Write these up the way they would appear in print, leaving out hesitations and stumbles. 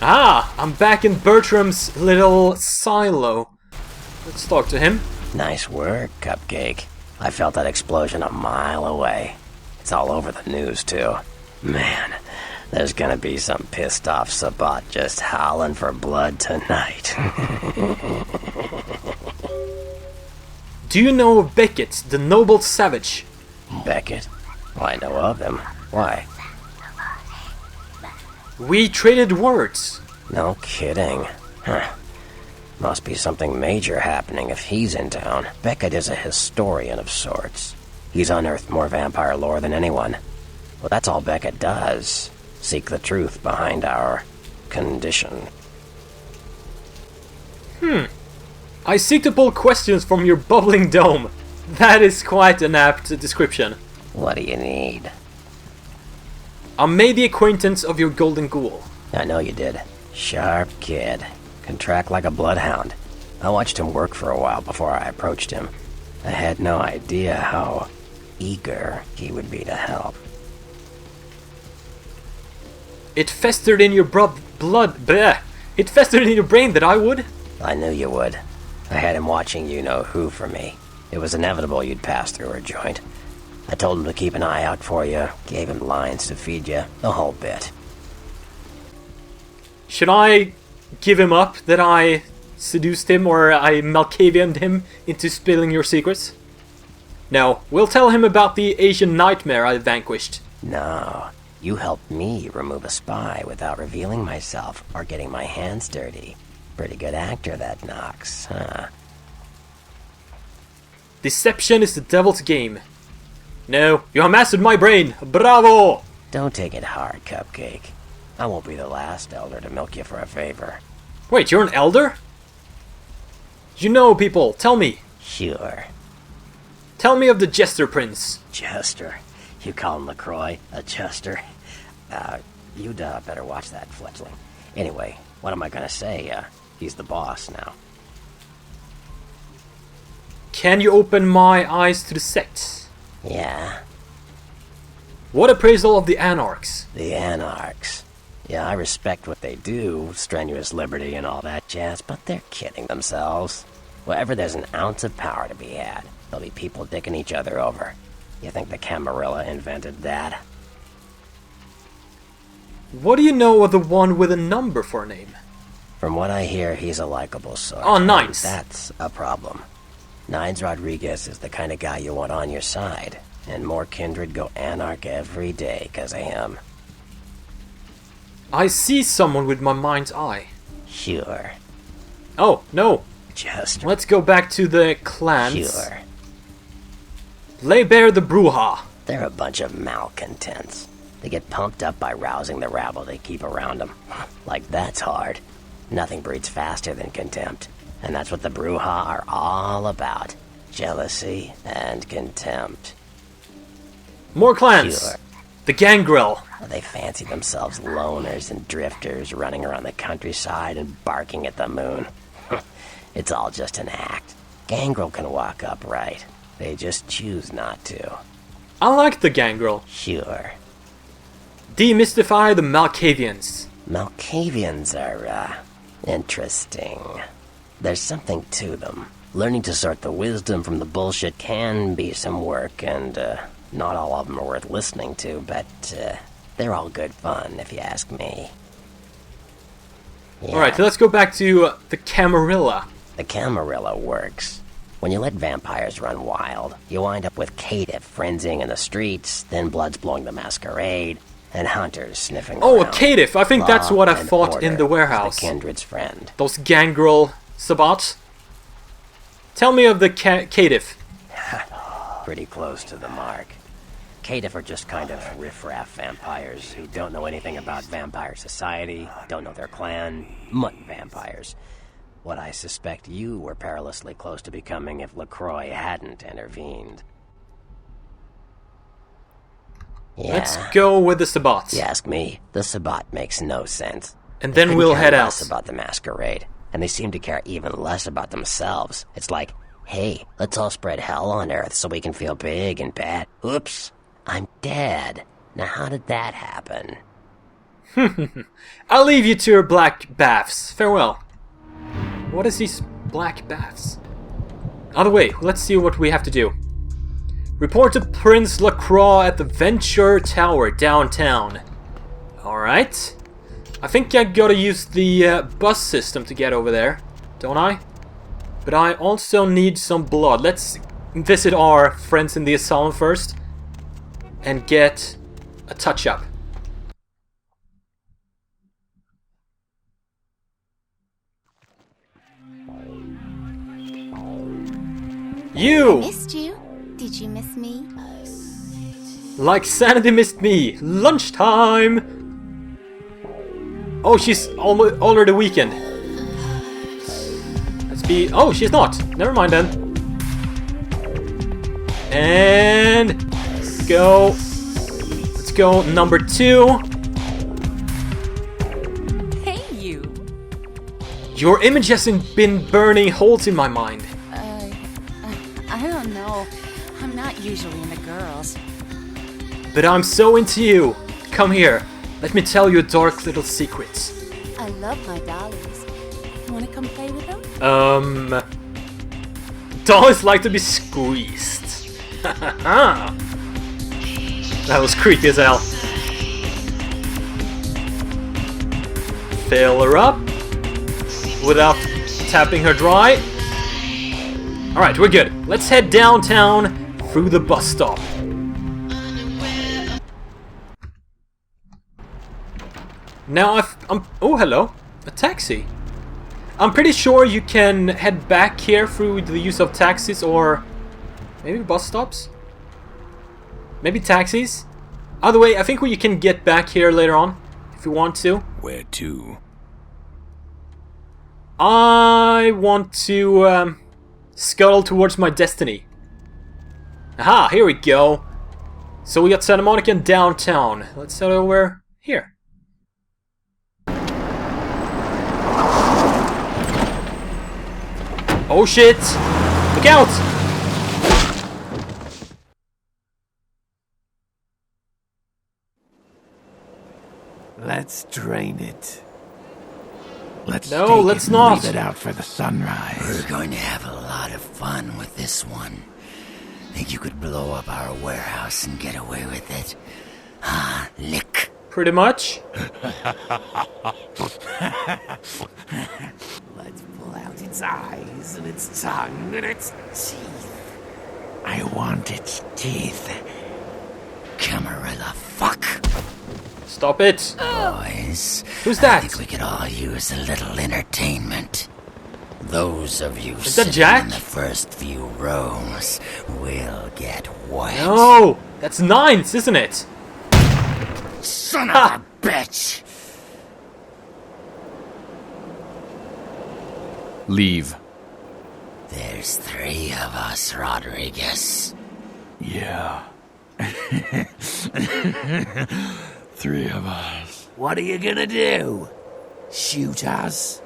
Ah, I'm back in Bertram's little silo. Let's talk to him. Nice work, Cupcake. I felt that explosion a mile away. It's all over the news, too. Man, there's gonna be some pissed off Sabbat just howling for blood tonight. Do you know of Beckett, the noble savage? Beckett? Well, I know of him. Why? We traded words. No kidding. Huh. Must be something major happening if he's in town. Beckett is a historian of sorts. He's unearthed more vampire lore than anyone. Well, that's all Beckett does. Seek the truth behind our condition. I seek to pull questions from your bubbling dome. That is quite an apt description. What do you need? I made the acquaintance of your golden ghoul. I know you did. Sharp kid. Can track like a bloodhound. I watched him work for a while before I approached him. I had no idea how eager he would be to help. It festered in your It festered in your brain that I would? I knew you would. I had him watching you-know-who for me. It was inevitable you'd pass through our joint. I told him to keep an eye out for you, gave him lines to feed you, the whole bit. Should I give him up that I seduced him or I Malkavianed him into spilling your secrets? No, we'll tell him about the Asian nightmare I vanquished. No, you helped me remove a spy without revealing myself or getting my hands dirty. Pretty good actor, that Knox, huh? Deception is the devil's game. No, you have mastered my brain. Bravo! Don't take it hard, Cupcake. I won't be the last elder to milk you for a favor. Wait, you're an elder? You know, people, tell me. Sure. Tell me of the Jester Prince. Jester? You call him LaCroix a Jester? You'd better watch that, fledgling. Anyway, what am I gonna say? He's the boss now. Can you open my eyes to the sects? Yeah. What appraisal of the Anarchs? The Anarchs. Yeah, I respect what they do, strenuous liberty and all that jazz, but they're kidding themselves. Wherever there's an ounce of power to be had, there'll be people dicking each other over. You think the Camarilla invented that? What do you know of the one with a number for a name? From what I hear, he's a likable sort. Oh, Nines. That's a problem. Nines Rodriguez is the kind of guy you want on your side, and more kindred go anarch every day because of him. I see someone with my mind's eye. Sure. Oh, no. Just. Let's go back to the clans. Sure. Lay bare the Bruja. They're a bunch of malcontents. They get pumped up by rousing the rabble they keep around them. Like that's hard. Nothing breeds faster than contempt. And that's what the Bruja are all about. Jealousy and contempt. More clans. Sure. The Gangrel. They fancy themselves loners and drifters running around the countryside and barking at the moon. It's all just an act. Gangrel can walk upright. They just choose not to. I like the Gangrel. Sure. Demystify the Malkavians. Malkavians are, interesting. There's something to them. Learning to sort the wisdom from the bullshit can be some work, and, not all of them are worth listening to, but, they're all good fun, if you ask me. Yeah. Alright, so let's go back to the Camarilla. The Camarilla works. When you let vampires run wild, you wind up with caitiff frenzying in the streets, then bloods blowing the Masquerade, and hunters sniffing Oh, around. a caitiff! I think that's what I and fought in the order warehouse. is the kindred's friend. Those Gangrel Sabbats. Tell me of the caitiff. Pretty close to the mark. Caitiff are just kind of riffraff vampires who don't know anything about vampire society, don't know their clan, mutt vampires. What I suspect you were perilously close to becoming if LaCroix hadn't intervened. Yeah. Let's go with the Sabbats. You ask me, the Sabbat makes no sense. And They then couldn't we'll care head less out. about the Masquerade, and they seem to care even less about themselves. It's like, hey, let's all spread hell on Earth so we can feel big and bad. Oops, I'm dead. Now how did that happen? I'll leave you to your black baths. Farewell. What is these black baths? Either way, let's see what we have to do. Report to Prince Lacroix at the Venture Tower downtown. Alright. I think I gotta use the bus system to get over there, don't I? But I also need some blood. Let's visit our friends in the asylum first and get a touch-up. You! I missed you. Did you miss me? Like Sanity missed me. Lunchtime! Oh, she's already weakened. Let's be... Oh, she's not. Never mind then. And... Let's go. Let's go number 2. Hey, you. Your image hasn't been burning holes in my mind. I don't know. I'm not usually into girls. But I'm so into you. Come here. Let me tell you a dark little secret. I love my dollies. Want to come play with them? Dolls like to be squeezed. That was creepy as hell. Fill her up without tapping her dry. Alright, we're good. Let's head downtown through the bus stop. Now oh, hello. A taxi. I'm pretty sure you can head back here through the use of taxis or maybe bus stops? Maybe taxis? Either way, I think you can get back here later on if you want to. Where to? I want to scuttle towards my destiny. Aha, here we go. So we got Santa Monica and downtown. Let's head over here. Oh shit! Look out! Let's drain it. Let's not. Leave it out for the sunrise. We're going to have a lot of fun with this one. Think you could blow up our warehouse and get away with it? Ah, lick. Pretty much. Let's pull out its eyes and its tongue and its teeth. I want its teeth. Camarilla, fuck. Stop it. Boys, Who's I that? think we could all use a little entertainment. Those of you Is that sitting Jack? in the first few rows will get wet. No! That's Nines, isn't it? Son of a bitch! Leave. There's 3 of us, Rodriguez. Yeah. 3 of us. What are you gonna do? Shoot us?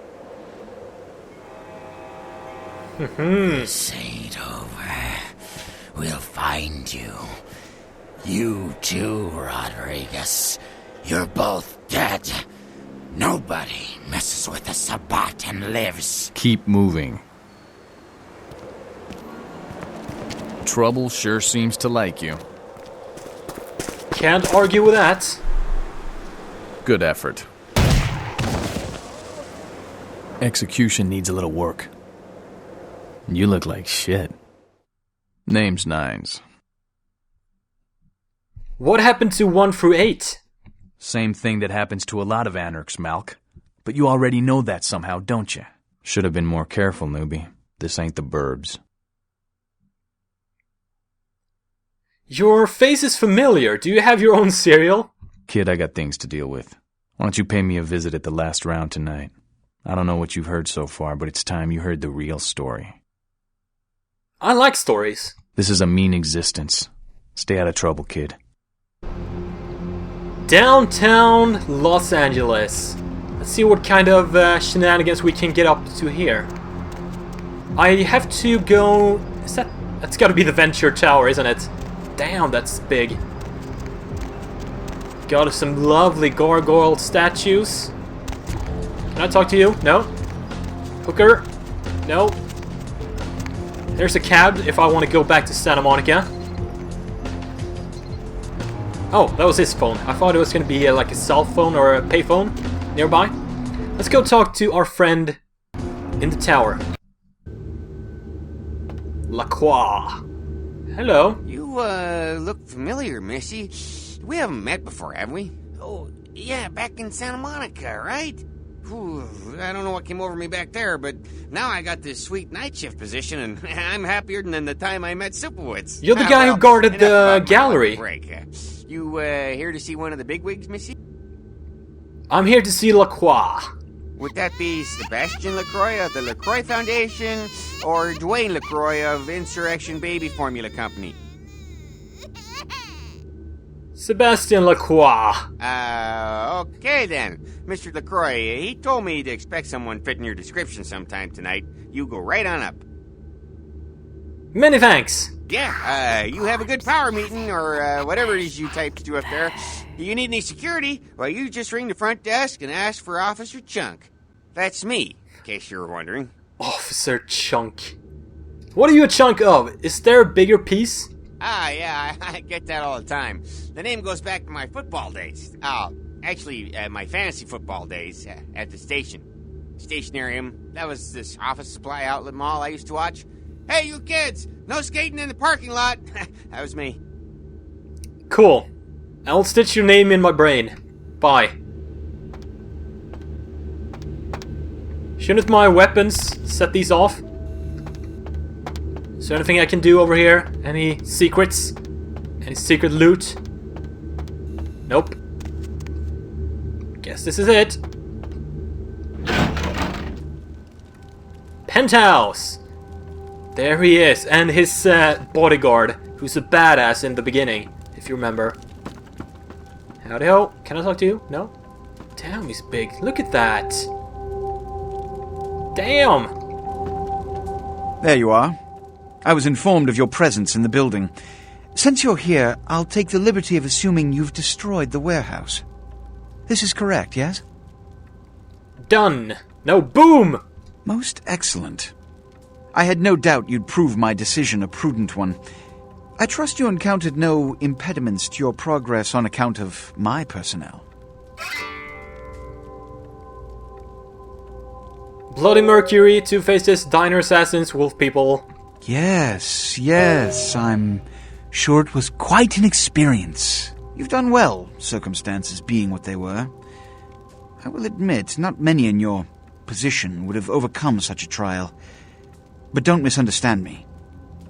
This ain't over. We'll find you. You too, Rodriguez. You're both dead. Nobody messes with the Sabbat and lives. Keep moving. Trouble sure seems to like you. Can't argue with that. Good effort. Execution needs a little work. You look like shit. Name's Nines. What happened to 1 through 8? Same thing that happens to a lot of anarchs, Malk. But you already know that somehow, don't you? Should have been more careful, newbie. This ain't the burbs. Your face is familiar. Do you have your own cereal? Kid, I got things to deal with. Why don't you pay me a visit at the last round tonight? I don't know what you've heard so far, but it's time you heard the real story. I like stories. This is a mean existence. Stay out of trouble, kid. Downtown Los Angeles. Let's see what kind of shenanigans we can get up to here. I have to go... That's gotta be the Venture Tower, isn't it? Damn, that's big. Got some lovely gargoyle statues. Can I talk to you? No? Hooker? No? There's a cab if I want to go back to Santa Monica. Oh, that was his phone. I thought it was going to be like a cell phone or a payphone nearby. Let's go talk to our friend in the tower. Lacroix. Hello. You, look familiar, Missy. We haven't met before, have we? Oh, yeah, back in Santa Monica, right? Whew, I don't know what came over me back there, but now I got this sweet night shift position, and I'm happier than the time I met Supowitz. You're the guy who guarded the gallery. You, here to see one of the bigwigs, Missy? I'm here to see Lacroix. Would that be Sebastian LaCroix of the LaCroix Foundation, or Dwayne LaCroix of Insurrection Baby Formula Company? Sebastian Lacroix. Okay then. Mr. LaCroix, he told me to expect someone fitting your description sometime tonight. You go right on up. Many thanks. Yeah, you have a good power meeting, or whatever it is you types do up there. You need any security? Well, you just ring the front desk and ask for Officer Chunk. That's me, in case you were wondering. Officer Chunk. What are you a chunk of? Is there a bigger piece? Yeah, I get that all the time. The name goes back to my football days. Actually, my fantasy football days at the station. Stationarium. That was this office supply outlet mall I used to watch. Hey, you kids! No skating in the parking lot! That was me. Cool. I'll stitch your name in my brain. Bye. Shouldn't my weapons set these off? Is there anything I can do over here? Any secrets? Any secret loot? Nope. Guess this is it. Penthouse! There he is, and his bodyguard, who's a badass in the beginning, if you remember. Howdy ho, can I talk to you? No? Damn, he's big. Look at that. Damn! There you are. I was informed of your presence in the building. Since you're here, I'll take the liberty of assuming you've destroyed the warehouse. This is correct, yes? Done. Now boom! Most excellent. I had no doubt you'd prove my decision a prudent one. I trust you encountered no impediments to your progress on account of my personnel. Bloody Mercury, Two Faces, Diner Assassins, Wolf People. Yes, I'm sure it was quite an experience. You've done well, circumstances being what they were. I will admit, not many in your position would have overcome such a trial. But don't misunderstand me.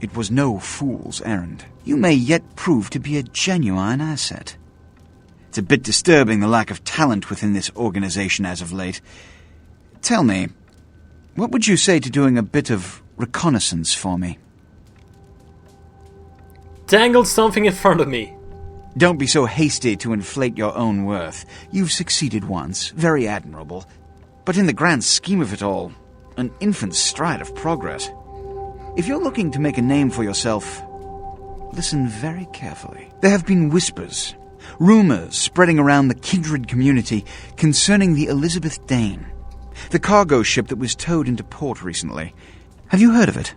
It was no fool's errand. You may yet prove to be a genuine asset. It's a bit disturbing the lack of talent within this organization as of late. Tell me, what would you say to doing a bit of reconnaissance for me? Dangled something in front of me. Don't be so hasty to inflate your own worth. You've succeeded once, very admirable. But in the grand scheme of it all, an infant's stride of progress. If you're looking to make a name for yourself, listen very carefully. There have been whispers, rumors spreading around the kindred community concerning the Elizabeth Dane, the cargo ship that was towed into port recently. Have you heard of it?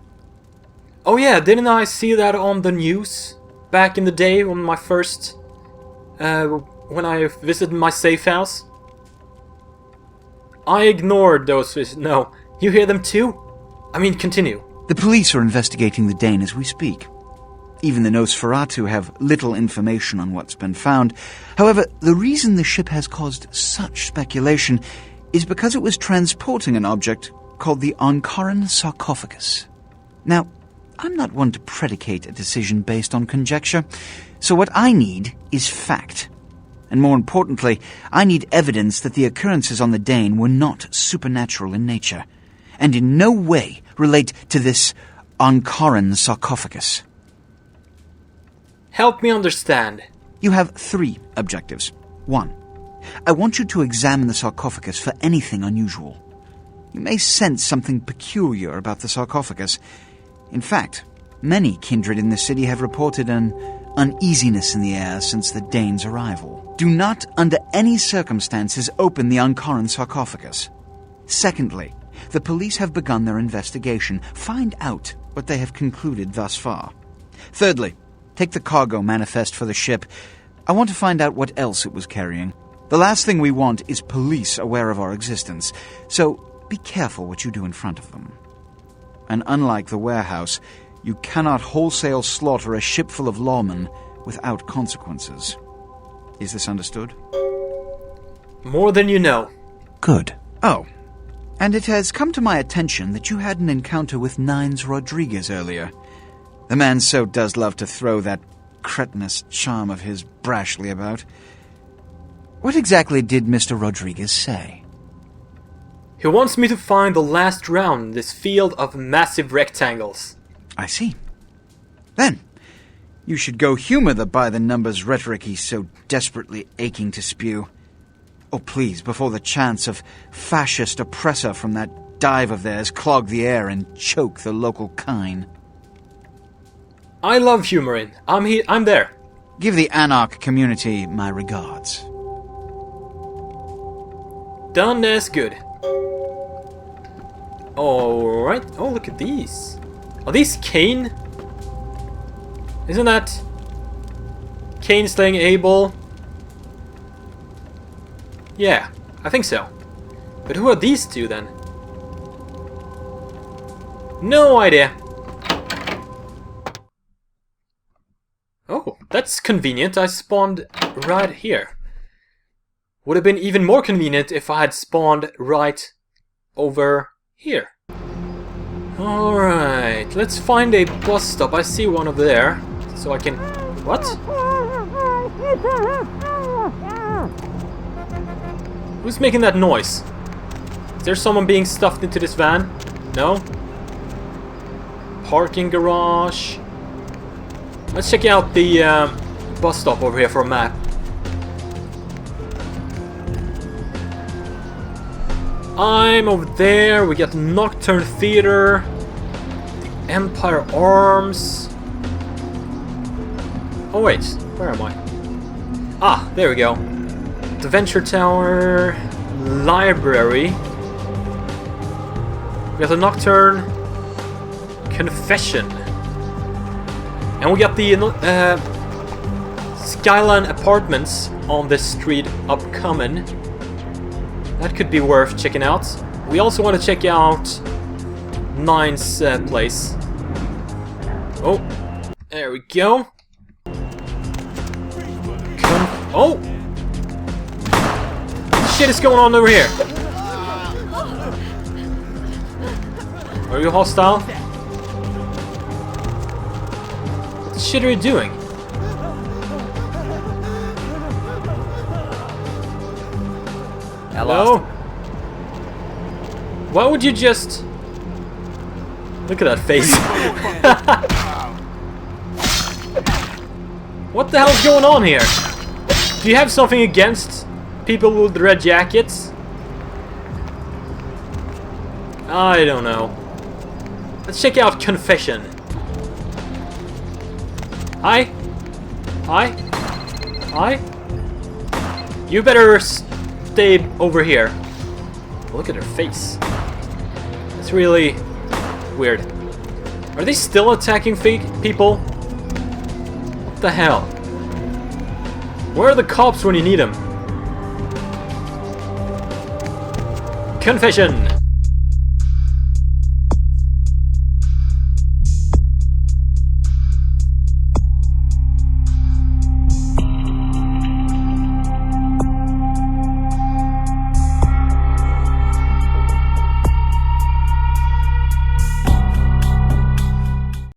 Oh yeah, didn't I see that on the news back in the day on my first... when I visited my safe house? I ignored those... No, you hear them too? I mean, continue. The police are investigating the Dane as we speak. Even the Nosferatu have little information on what's been found. However, the reason the ship has caused such speculation is because it was transporting an object called the Ankaran sarcophagus. Now, I'm not one to predicate a decision based on conjecture, so what I need is fact. And more importantly, I need evidence that the occurrences on the Dane were not supernatural in nature, and in no way relate to this Ankaran sarcophagus. Help me understand. You have 3 objectives. 1. I want you to examine the sarcophagus for anything unusual. You may sense something peculiar about the sarcophagus. In fact, many kindred in the city have reported an uneasiness in the air since the Dane's arrival. Do not, under any circumstances, open the Ankaran sarcophagus. Secondly, the police have begun their investigation. Find out what they have concluded thus far. Thirdly, take the cargo manifest for the ship. I want to find out what else it was carrying. The last thing we want is police aware of our existence, so be careful what you do in front of them. And unlike the warehouse, you cannot wholesale slaughter a ship full of lawmen without consequences. Is this understood? More than you know. Good. Oh, and it has come to my attention that you had an encounter with Nines Rodriguez earlier. The man so does love to throw that cretinous charm of his brashly about. What exactly did Mr. Rodriguez say? He wants me to find the last round in this field of massive rectangles. I see. Then, you should go humor the by-the-numbers rhetoric he's so desperately aching to spew. Oh, please, before the chance of fascist oppressor from that dive of theirs clog the air and choke the local kine. I love humoring. I'm there. Give the Anarch community my regards. Done as good. Alright. Oh, look at these. Are these Cain? Isn't that Cain slaying Abel? Yeah, I think so. But who are these two then? No idea. Oh, that's convenient. I spawned right here. Would have been even more convenient if I had spawned right over here. Alright, let's find a bus stop. I see one over there. So I can... What? Who's making that noise? Is there someone being stuffed into this van? No? Parking garage. Let's check out the bus stop over here for a map. I'm over there. We got the Nocturne Theater, the Empire Arms. Oh wait, where am I? Ah, there we go. The Venture Tower, Library. We got the Nocturne Confession, and we got the Skyline Apartments on this street upcoming. That could be worth checking out. We also want to check out Nine's place. Oh, there we go. Oh! What shit is going on over here? Are you hostile? What the shit are you doing? Hello? Why would you just... Look at that face. What the hell's going on here? Do you have something against people with red jackets? I don't know. Let's check out Confession. Hi? Hi? Hi? You better stay over here. Look at her face. That's really weird. Are they still attacking fake people? What the hell? Where are the cops when you need them? Confession!